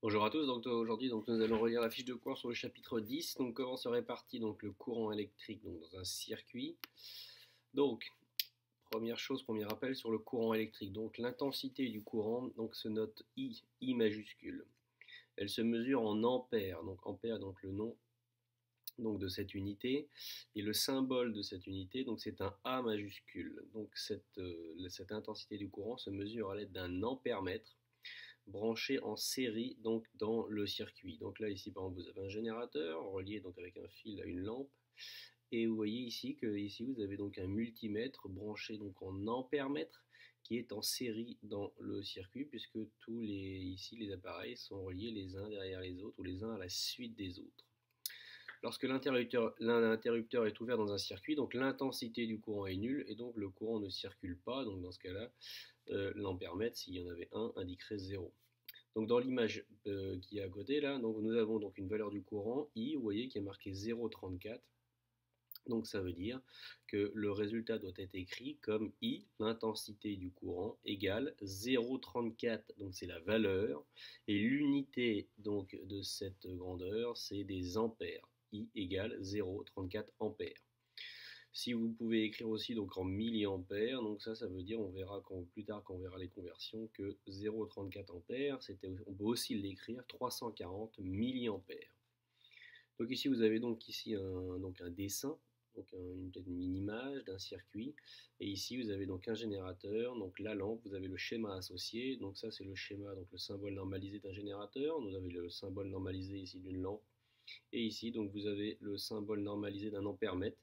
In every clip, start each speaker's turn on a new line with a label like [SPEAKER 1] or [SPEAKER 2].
[SPEAKER 1] Bonjour à tous, donc aujourd'hui nous allons relire la fiche de cours sur le chapitre 10, donc comment se répartit donc le courant électrique donc, dans un circuit. Donc, première chose, premier rappel sur le courant électrique, donc l'intensité du courant donc, se note I majuscule. Elle se mesure en ampères, donc ampère donc le nom donc, de cette unité, et le symbole de cette unité, donc c'est un A majuscule. Donc cette intensité du courant se mesure à l'aide d'un ampèremètre branché en série donc dans le circuit. Donc là ici par exemple vous avez un générateur relié donc avec un fil à une lampe et vous voyez ici que ici vous avez donc un multimètre branché donc en ampèremètre qui est en série dans le circuit puisque tous les appareils sont reliés les uns derrière les autres ou les uns à la suite des autres. Lorsque l'interrupteur est ouvert dans un circuit, donc l'intensité du courant est nulle et donc le courant ne circule pas. Donc dans ce cas-là, l'ampèremètre, s'il y en avait un, indiquerait 0. Donc dans l'image qui est à côté là, donc nous avons donc une valeur du courant I, vous voyez qui est marqué 0,34. Donc ça veut dire que le résultat doit être écrit comme I, l'intensité du courant, égale 0,34, donc c'est la valeur, et l'unité donc de cette grandeur, c'est des ampères. I égale 0,34 ampères. Si vous pouvez écrire aussi donc en milliampères, donc ça veut dire, on verra plus tard quand on verra les conversions, que 0,34 ampères, on peut aussi l'écrire 340 milliampères. Donc ici vous avez donc ici un dessin, donc une image d'un circuit, et ici vous avez donc un générateur, donc la lampe, vous avez le schéma associé, donc ça c'est le schéma, donc le symbole normalisé d'un générateur, vous avez le symbole normalisé ici d'une lampe, et ici donc vous avez le symbole normalisé d'un ampèremètre.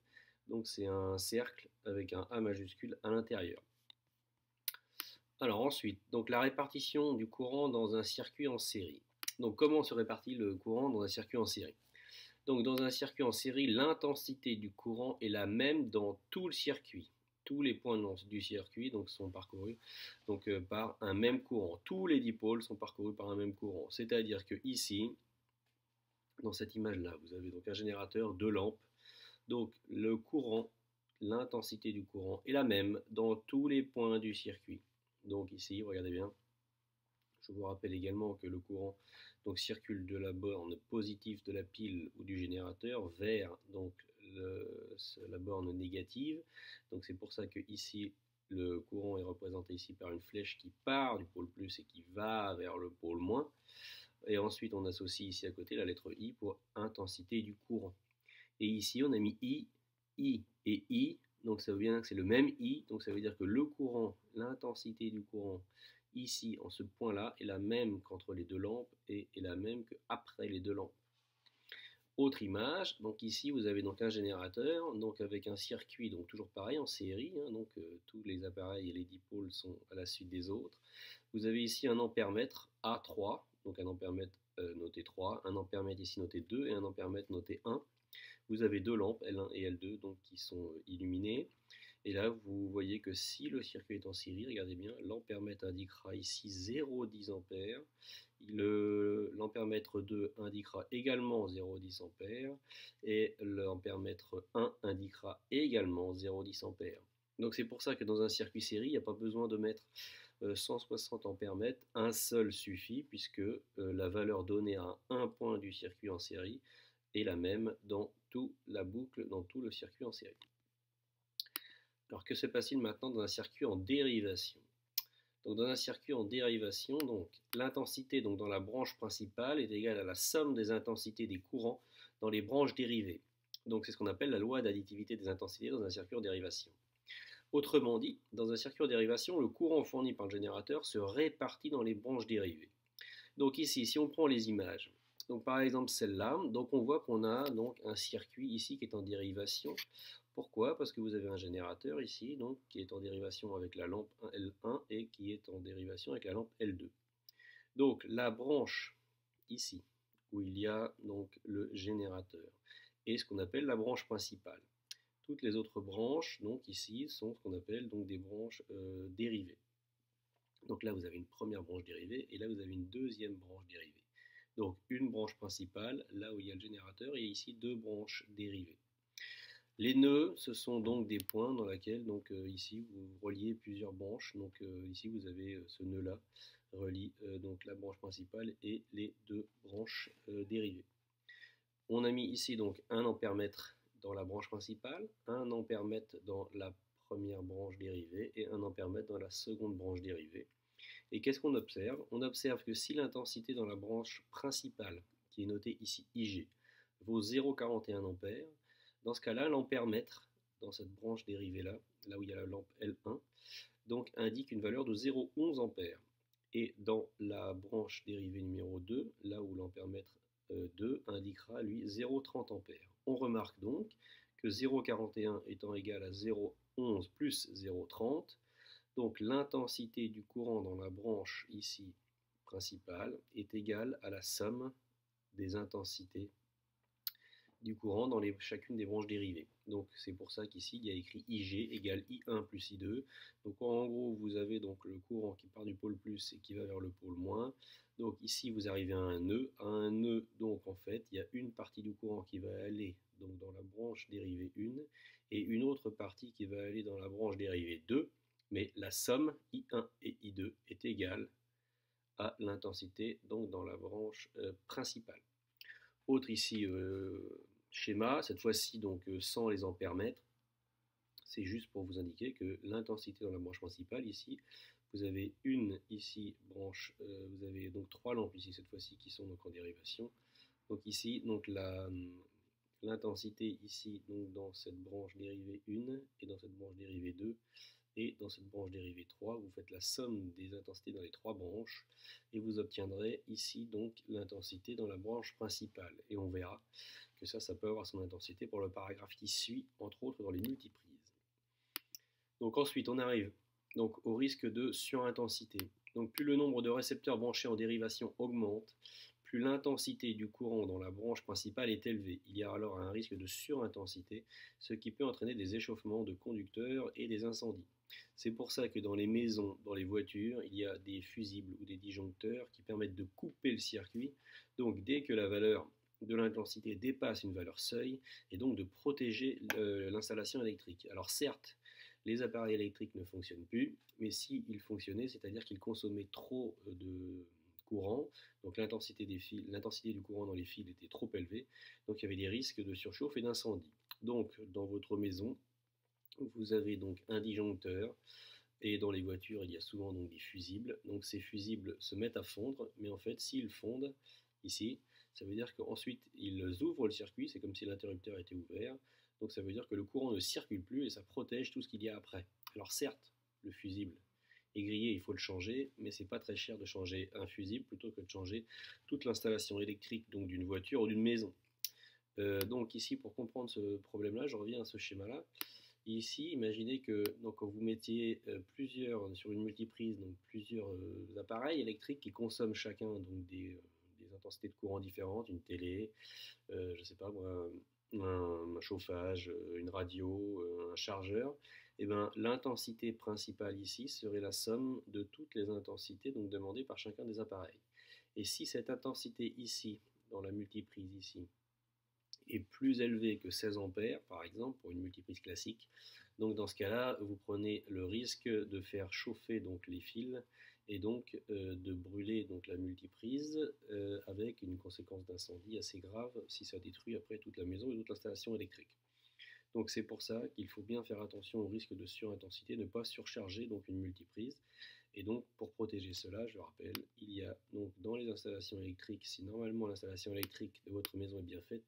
[SPEAKER 1] Donc c'est un cercle avec un A majuscule à l'intérieur. Alors ensuite, donc la répartition du courant dans un circuit en série. Donc comment se répartit le courant dans un circuit en série? Donc dans un circuit en série, l'intensité du courant est la même dans tout le circuit. Tous les points du circuit donc, sont parcourus donc, par un même courant. Tous les dipôles sont parcourus par un même courant. C'est-à-dire que ici, dans cette image-là, vous avez donc un générateur, deux lampes. Donc le courant, l'intensité du courant est la même dans tous les points du circuit. Donc ici, regardez bien, je vous rappelle également que le courant donc, circule de la borne positive de la pile ou du générateur vers donc, la borne négative. Donc c'est pour ça que ici, le courant est représenté ici par une flèche qui part du pôle plus et qui va vers le pôle moins. Et ensuite, on associe ici à côté la lettre I pour intensité du courant. Et ici, on a mis I et I, donc ça veut bien dire que c'est le même I, donc ça veut dire que le courant, l'intensité du courant, ici, en ce point-là, est la même qu'entre les deux lampes et est la même qu'après les deux lampes. Autre image, donc ici vous avez donc un générateur, donc avec un circuit, donc toujours pareil en série, donc tous les appareils et les dipôles sont à la suite des autres. Vous avez ici un ampèremètre A3, donc un ampèremètre noté 3, un ampèremètre ici noté 2 et un ampèremètre noté 1. Vous avez deux lampes, L1 et L2, donc, qui sont illuminées. Et là, vous voyez que si le circuit est en série, regardez bien, l'ampèremètre indiquera ici 0,10 ampères. L'ampèremètre 2 indiquera également 0,10 ampères. Et l'ampèremètre 1 indiquera également 0,10 ampères. Donc c'est pour ça que dans un circuit série, il n'y a pas besoin de mettre 160 ampèremètres. Un seul suffit, puisque la valeur donnée à un point du circuit en série est la même dans toute la boucle, dans tout le circuit en série. Alors que se passe-t-il maintenant dans un circuit en dérivation? Donc dans un circuit en dérivation, donc l'intensité donc dans la branche principale est égale à la somme des intensités des courants dans les branches dérivées. Donc c'est ce qu'on appelle la loi d'additivité des intensités dans un circuit en dérivation. Autrement dit, dans un circuit en dérivation, le courant fourni par le générateur se répartit dans les branches dérivées. Donc ici, si on prend les images, donc par exemple celle-là, donc on voit qu'on a donc un circuit ici qui est en dérivation. Pourquoi? Parce que vous avez un générateur ici donc qui est en dérivation avec la lampe L1 et qui est en dérivation avec la lampe L2. Donc la branche ici où il y a donc le générateur est ce qu'on appelle la branche principale. Toutes les autres branches donc ici sont ce qu'on appelle donc des branches dérivées. Donc là vous avez une première branche dérivée et là vous avez une deuxième branche dérivée. Donc une branche principale, là où il y a le générateur, et ici deux branches dérivées. Les nœuds, ce sont donc des points dans lesquels, donc ici, vous reliez plusieurs branches. Donc ici, vous avez ce nœud-là relie donc la branche principale et les deux branches dérivées. On a mis ici donc 1 ampère-mètre dans la branche principale, 1 ampère-mètre dans la première branche dérivée et 1 ampère-mètre dans la seconde branche dérivée. Et qu'est-ce qu'on observe? On observe que si l'intensité dans la branche principale, qui est notée ici IG, vaut 0,41 ampères, dans ce cas-là, l'ampère-mètre, dans cette branche dérivée-là, là où il y a la lampe L1, donc indique une valeur de 0,11 ampères. Et dans la branche dérivée numéro 2, là où l'ampère-mètre 2 indiquera lui 0,30 ampères. On remarque donc que 0,41 étant égal à 0,11 plus 0,30, donc l'intensité du courant dans la branche ici principale est égale à la somme des intensités du courant dans chacune des branches dérivées. Donc c'est pour ça qu'ici il y a écrit IG égale I1 plus I2. Donc en gros vous avez donc le courant qui part du pôle plus et qui va vers le pôle moins. Donc ici vous arrivez à un nœud. À un nœud donc en fait il y a une partie du courant qui va aller donc dans la branche dérivée 1 et une autre partie qui va aller dans la branche dérivée 2. Mais la somme I1 et I2 est égale à l'intensité donc dans la branche principale. Autre ici schéma, cette fois-ci donc sans les ampères-mètres, c'est juste pour vous indiquer que l'intensité dans la branche principale ici, vous avez une ici branche, vous avez donc 3 lampes ici cette fois-ci qui sont donc en dérivation. Donc ici donc l'intensité ici donc dans cette branche dérivée 1 et dans cette branche dérivée 2 et dans cette branche dérivée 3, vous faites la somme des intensités dans les 3 branches et vous obtiendrez ici donc l'intensité dans la branche principale. Et on verra que ça peut avoir son intensité pour le paragraphe qui suit, entre autres dans les multiprises. Donc ensuite on arrive donc au risque de surintensité. Donc plus le nombre de récepteurs branchés en dérivation augmente, plus l'intensité du courant dans la branche principale est élevée. Il y a alors un risque de surintensité, ce qui peut entraîner des échauffements de conducteurs et des incendies. C'est pour ça que dans les maisons, dans les voitures, il y a des fusibles ou des disjoncteurs qui permettent de couper le circuit. Donc dès que la valeur de l'intensité dépasse une valeur seuil, et donc de protéger l'installation électrique. Alors certes, les appareils électriques ne fonctionnent plus, mais s'ils fonctionnaient, c'est-à-dire qu'ils consommaient trop de courant, donc l'intensité du courant dans les fils était trop élevée, donc il y avait des risques de surchauffe et d'incendie. Donc dans votre maison, vous avez donc un disjoncteur, et dans les voitures, il y a souvent donc des fusibles. Donc ces fusibles se mettent à fondre, mais en fait, s'ils fondent, ici, ça veut dire qu'ensuite, ils ouvrent le circuit, c'est comme si l'interrupteur était ouvert. Donc ça veut dire que le courant ne circule plus et ça protège tout ce qu'il y a après. Alors certes, le fusible est grillé, il faut le changer, mais c'est pas très cher de changer un fusible plutôt que de changer toute l'installation électrique donc d'une voiture ou d'une maison. Donc ici, pour comprendre ce problème-là, je reviens à ce schéma-là. Ici, imaginez que donc, quand vous mettiez sur une multiprise donc, plusieurs appareils électriques qui consomment chacun donc, des intensités de courant différentes, une télé, je ne sais pas moi, un chauffage, une radio, un chargeur, et ben, l'intensité principale ici serait la somme de toutes les intensités donc, demandées par chacun des appareils. Et si cette intensité ici, dans la multiprise ici, est plus élevé que 16 ampères, par exemple, pour une multiprise classique. Donc dans ce cas-là, vous prenez le risque de faire chauffer donc les fils et donc de brûler donc la multiprise avec une conséquence d'incendie assez grave si ça détruit après toute la maison et toute l'installation électrique. Donc c'est pour ça qu'il faut bien faire attention au risque de surintensité, ne pas surcharger donc une multiprise. Et donc pour protéger cela, je le rappelle, il y a donc dans les installations électriques, si normalement l'installation électrique de votre maison est bien faite,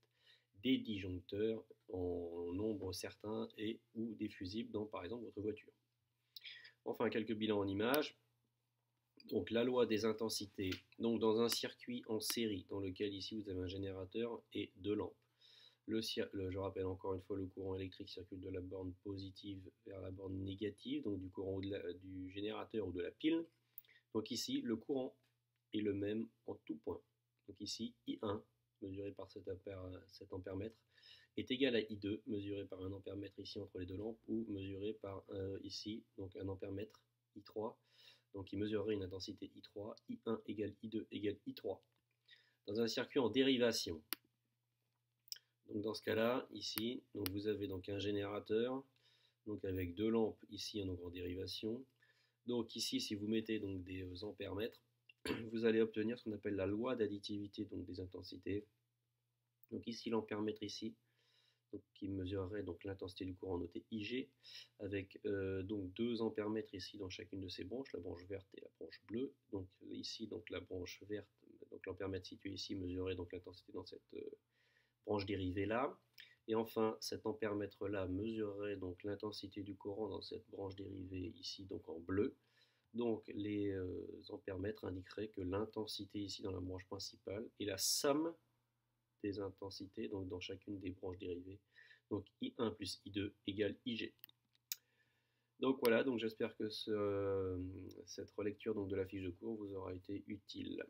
[SPEAKER 1] des disjoncteurs en nombre certain et ou des fusibles dans par exemple votre voiture. Enfin quelques bilans en images. Donc la loi des intensités, donc dans un circuit en série dans lequel ici vous avez un générateur et deux lampes. Je rappelle encore une fois, le courant électrique circule de la borne positive vers la borne négative, donc du courant du générateur ou de la pile. Donc ici, le courant est le même en tout point. Donc ici, I1, mesuré par 7 ampères-mètre, est égal à I2, mesuré par 1 ampère-mètre ici entre les deux lampes, ou mesuré par ici, donc 1 ampère-mètre, I3, donc il mesurerait une intensité I3, I1 égale I2 égale I3. Dans un circuit en dérivation, donc dans ce cas-là, ici, donc vous avez donc un générateur, donc avec deux lampes ici donc en dérivation. Donc ici, si vous mettez donc des ampères-mètres, vous allez obtenir ce qu'on appelle la loi d'additivité donc des intensités. Donc ici l'ampèremètre ici, donc, qui mesurerait donc l'intensité du courant noté IG, avec donc 2 ampèremètres ici dans chacune de ces branches, la branche verte et la branche bleue. Donc ici donc la branche verte, donc l'ampèremètre situé ici mesurerait donc l'intensité dans cette branche dérivée là. Et enfin, cet ampèremètre là mesurerait donc l'intensité du courant dans cette branche dérivée ici donc en bleu. Donc les ampèremètres indiqueraient que l'intensité ici dans la branche principale est la somme des intensités donc dans chacune des branches dérivées. Donc I1 plus I2 égale IG. Donc voilà, donc j'espère que cette relecture donc, de la fiche de cours vous aura été utile.